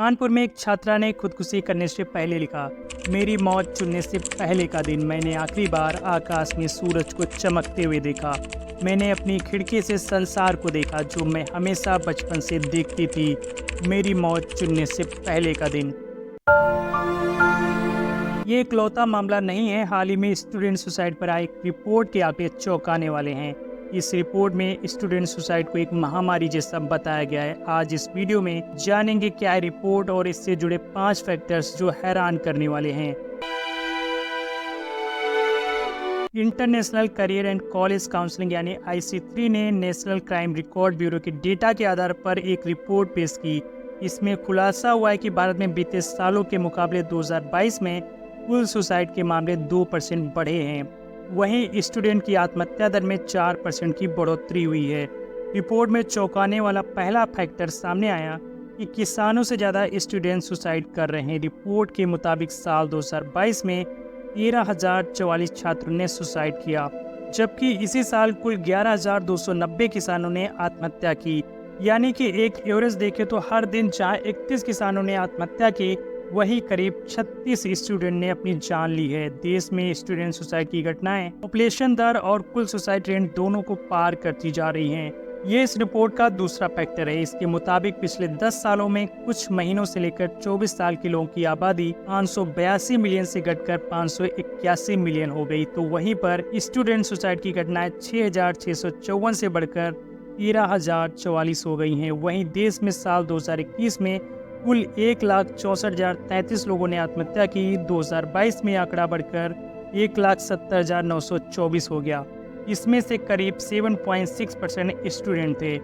कानपुर में एक छात्रा ने खुदकुशी करने से पहले लिखा, मेरी मौत चुनने से पहले का दिन मैंने आखिरी बार आकाश में सूरज को चमकते हुए देखा। मैंने अपनी खिड़की से संसार को देखा जो मैं हमेशा बचपन से देखती थी। मेरी मौत चुनने से पहले का दिन। ये इकलौता मामला नहीं है। हाल ही में स्टूडेंट सुसाइड पर आए एक रिपोर्ट के आंकड़े चौंकाने वाले हैं। इस रिपोर्ट में स्टूडेंट सुसाइड को एक महामारी जैसा बताया गया है। आज इस वीडियो में जानेंगे क्या है रिपोर्ट और इससे जुड़े 5 फैक्टर्स जो हैरान करने वाले हैं। International career and college counselling यानी IC3 ने नेशनल क्राइम रिकॉर्ड ब्यूरो के डेटा के आधार पर एक रिपोर्ट पेश की। इसमें खुलासा हुआ है कि भारत में बीते सालों के मुकाबले 2022 में कुल सुसाइड के मामले 2% बढ़े हैं। वहीं स्टूडेंट की आत्महत्या दर में 4% की बढ़ोतरी हुई है। रिपोर्ट में चौंकाने वाला पहला फैक्टर सामने आया कि किसानों से ज़्यादा स्टूडेंट सुसाइड कर रहे हैं। रिपोर्ट के मुताबिक साल 2022 में 13,044 छात्रों ने सुसाइड किया, जबकि इसी साल कुल 11,290 किसानों ने आत्महत्या की। यानी कि एक एवरेज देखें तो हर दिन जहां 31 किसानों ने आत्महत्या की, वहीं करीब 36 स्टूडेंट ने अपनी जान ली है। देश में स्टूडेंट सुसाइड की घटनाएं पॉपुलेशन दर और कुल सुसाइड रेट दोनों को पार करती जा रही हैं। ये इस रिपोर्ट का दूसरा फैक्टर है। इसके मुताबिक पिछले 10 सालों में कुछ महीनों से लेकर 24 साल के लोगों की आबादी 582 मिलियन से घटकर 581 मिलियन हो गई। तो वहीं पर स्टूडेंट सुसाइड की घटनाएं 6,654 से बढ़कर 13,044 हो गई हैं। वहीं देश में साल 2021 में कुल 1,64,033 लोगों ने आत्महत्या की। 2022 में आंकड़ा बढ़कर 1,70,924 हो गया। इसमें से करीब 7.6% स्टूडेंट थे।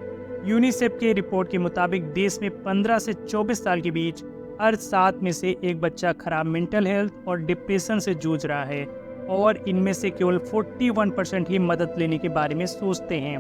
यूनिसेफ के रिपोर्ट के मुताबिक देश में 15 से 24 साल के बीच हर 7 में से एक बच्चा खराब मेंटल हेल्थ और डिप्रेशन से जूझ रहा है और इनमें से केवल 41% ही मदद लेने के बारे में सोचते हैं।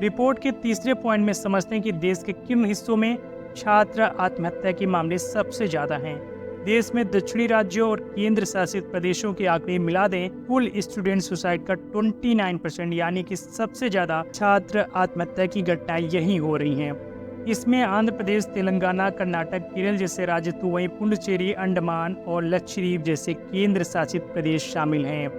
रिपोर्ट के तीसरे पॉइंट में समझते हैं कि देश के किन हिस्सों में छात्र आत्महत्या के मामले सबसे ज्यादा हैं। देश में दक्षिणी राज्यों और केंद्र शासित प्रदेशों के आंकड़े मिला दें, कुल स्टूडेंट सुसाइड का 29% यानी कि सबसे ज्यादा छात्र आत्महत्या की घटनाएं यहीं हो रही हैं। इसमें आंध्र प्रदेश, तेलंगाना, कर्नाटक, केरल जैसे राज्य तो वहीं पुडुचेरी, अंडमान और लक्षद्वीप जैसे केंद्र शासित प्रदेश शामिल हैं।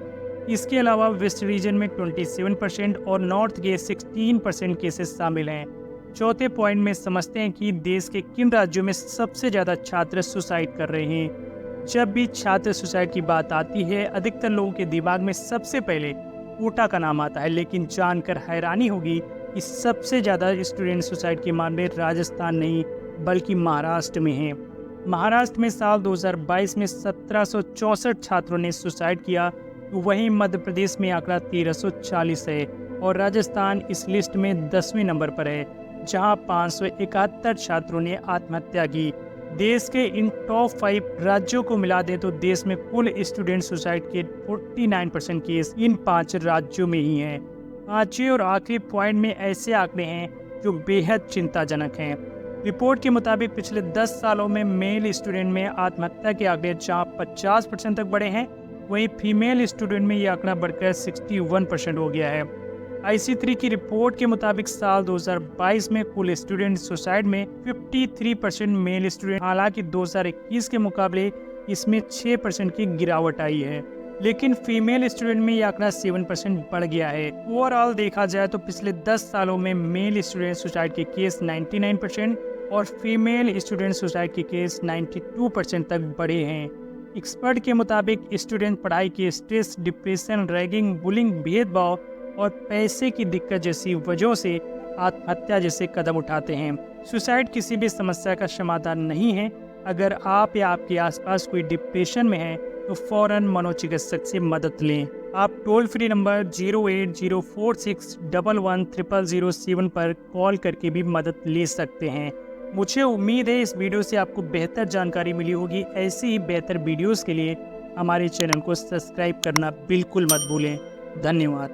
इसके अलावा वेस्ट रीजन में 27% और नॉर्थ के 16% केसेस शामिल हैं। चौथे पॉइंट में समझते हैं कि देश के किन राज्यों में सबसे ज़्यादा छात्र सुसाइड कर रहे हैं। जब भी छात्र सुसाइड की बात आती है, अधिकतर लोगों के दिमाग में सबसे पहले कोटा का नाम आता है, लेकिन जानकर हैरानी होगी कि सबसे ज़्यादा स्टूडेंट सुसाइड के मामले राजस्थान नहीं बल्कि महाराष्ट्र में हैं। महाराष्ट्र में साल 2022 में 1764 छात्रों ने सुसाइड किया, तो वहीं मध्य प्रदेश में आंकड़ा 1340 है और राजस्थान इस लिस्ट में 10वें नंबर पर है, जहां 571 छात्रों ने आत्महत्या की। देश के इन टॉप 5 राज्यों को मिला दें तो देश में कुल स्टूडेंट सुसाइड के 49% केस इन 5 राज्यों में ही हैं। पांचवें और आखिरी पॉइंट में ऐसे आंकड़े हैं जो बेहद चिंताजनक हैं। रिपोर्ट के मुताबिक पिछले 10 सालों में मेल स्टूडेंट में आत्महत्या के आंकड़े जहाँ 50% तक बढ़े हैं, वहीं फीमेल स्टूडेंट में ये आंकड़ा बढ़कर 61% हो गया है। IC3 की रिपोर्ट के मुताबिक साल 2022 में कुल स्टूडेंट सुसाइड में 53% मेल स्टूडेंट, हालांकि 2021 के मुकाबले इसमें 6% की गिरावट आई है, लेकिन फीमेल स्टूडेंट में यह आंकड़ा 7% बढ़ गया है। ओवरऑल देखा जाए तो पिछले 10 सालों में मेल स्टूडेंट सुसाइड के केस 99% और फीमेल स्टूडेंट सुसाइड के केस 92% तक बढ़े हैं। एक्सपर्ट के मुताबिक स्टूडेंट पढ़ाई के स्ट्रेस, डिप्रेशन, रैगिंग, बुलिंग, भेदभाव और पैसे की दिक्कत जैसी वजहों से आत्महत्या जैसे कदम उठाते हैं। सुसाइड किसी भी समस्या का समाधान नहीं है। अगर आप या आपके आसपास कोई डिप्रेशन में है तो फौरन मनोचिकित्सक से मदद लें। आप टोल फ्री नंबर 08046110007 पर कॉल करके भी मदद ले सकते हैं। मुझे उम्मीद है इस वीडियो से आपको बेहतर जानकारी मिली होगी। ऐसी ही बेहतर वीडियोस के लिए हमारे चैनल को सब्सक्राइब करना बिल्कुल मत भूलें। धन्यवाद।